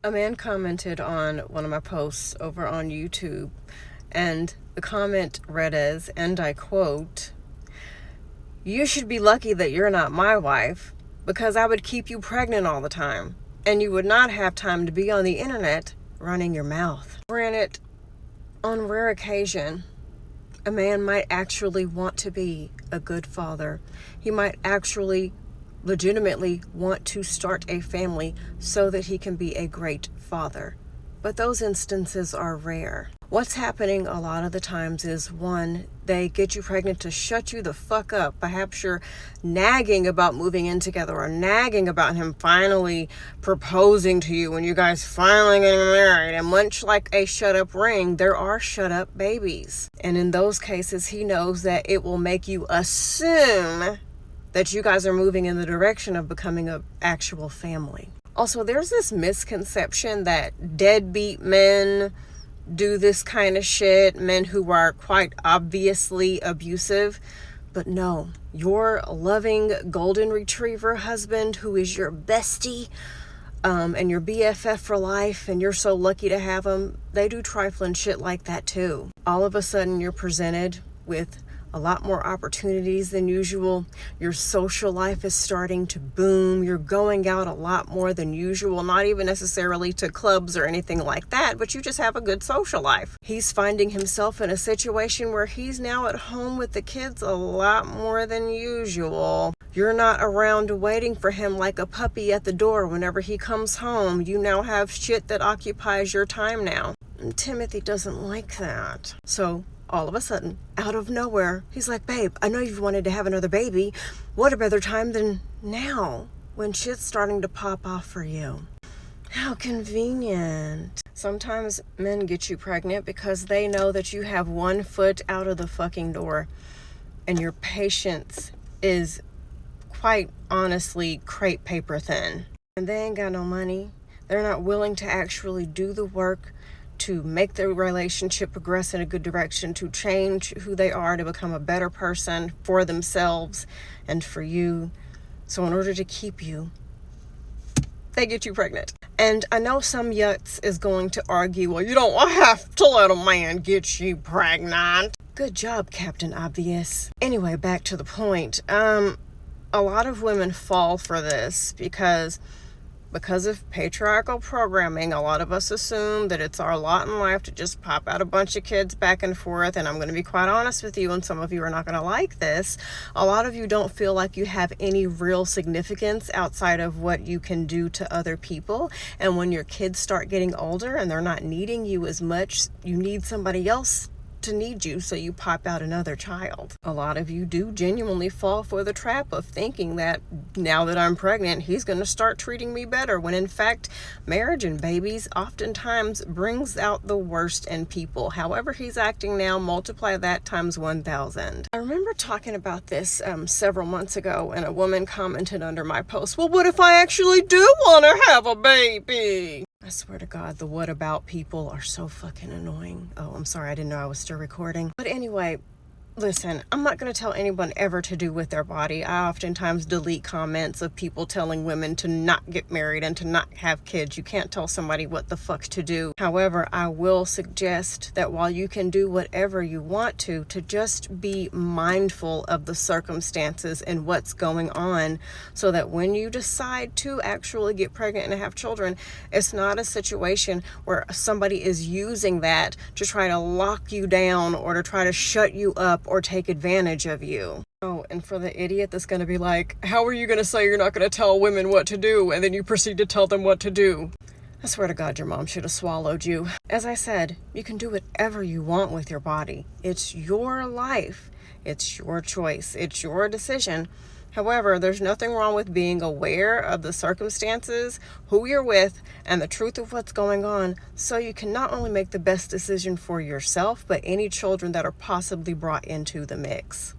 A man commented on one of my posts over on YouTube, and the comment read as, and I quote, "You should be lucky that you're not my wife, because I would keep you pregnant all the time, and you would not have time to be on the internet running your mouth." Granted, on rare occasion, a man might actually want to be a good father. He might actually legitimately want to start a family so that he can be a great father. But those instances are rare. What's happening a lot of the times is, one, they get you pregnant to shut you the fuck up. Perhaps you're nagging about moving in together, or nagging about him finally proposing to you when you guys finally getting married. And much like a shut up ring, there are shut up babies. And in those cases, he knows that it will make you assume that you guys are moving in the direction of becoming an actual family. Also, there's this misconception that deadbeat men do this kind of shit, men who are quite obviously abusive. But no, your loving golden retriever husband, who is your bestie and your BFF for life, and you're so lucky to have them, they do trifling shit like that too. All of a sudden, you're presented with a lot more opportunities than usual. Your social life is starting to boom. You're going out a lot more than usual, not even necessarily to clubs or anything like that, but you just have a good social life. He's finding himself in a situation where he's now at home with the kids a lot more than usual. You're not around waiting for him like a puppy at the door whenever he comes home. You now have shit that occupies your time now. And Timothy doesn't like that. So all of a sudden, out of nowhere, he's like, "Babe, I know you've wanted to have another baby. What a better time than now, when shit's starting to pop off for you." How convenient. Sometimes men get you pregnant because they know that you have one foot out of the fucking door, and your patience is quite honestly crepe paper thin. And they ain't got no money. They're not willing to actually do the work to make the relationship progress in a good direction, to change who they are, to become a better person for themselves and for you. So in order to keep you, they get you pregnant. And I know some yutz is going to argue, well, you don't have to let a man get you pregnant. Good job, Captain Obvious. Anyway, back to the point. A lot of women fall for this because of patriarchal programming. A lot of us assume that it's our lot in life to just pop out a bunch of kids back and forth. And I'm going to be quite honest with you, and some of you are not going to like this. A lot of you don't feel like you have any real significance outside of what you can do to other people. And when your kids start getting older and they're not needing you as much, you need somebody else to need you, so you pop out another child. A lot of you do genuinely fall for the trap of thinking that now that I'm pregnant, he's going to start treating me better, when in fact, marriage and babies oftentimes brings out the worst in people. However he's acting now, multiply that times 1,000. I remember talking about this several months ago, and a woman commented under my post, "Well, what if I actually do want to have a baby?" I swear to God, the what about people are so fucking annoying. Oh, I'm sorry, I didn't know I was still recording. But anyway, listen, I'm not going to tell anyone ever to do with their body. I oftentimes delete comments of people telling women to not get married and to not have kids. You can't tell somebody what the fuck to do. However, I will suggest that while you can do whatever you want to just be mindful of the circumstances and what's going on, so that when you decide to actually get pregnant and have children, it's not a situation where somebody is using that to try to lock you down or to try to shut you up or take advantage of you. Oh, and for the idiot that's going to be like, how are you going to say you're not going to tell women what to do, and then you proceed to tell them what to do? I swear to God, your mom should have swallowed you. As I said, you can do whatever you want with your body. It's your life. It's your choice. It's your decision. However, there's nothing wrong with being aware of the circumstances, who you're with, and the truth of what's going on, so you can not only make the best decision for yourself, but any children that are possibly brought into the mix.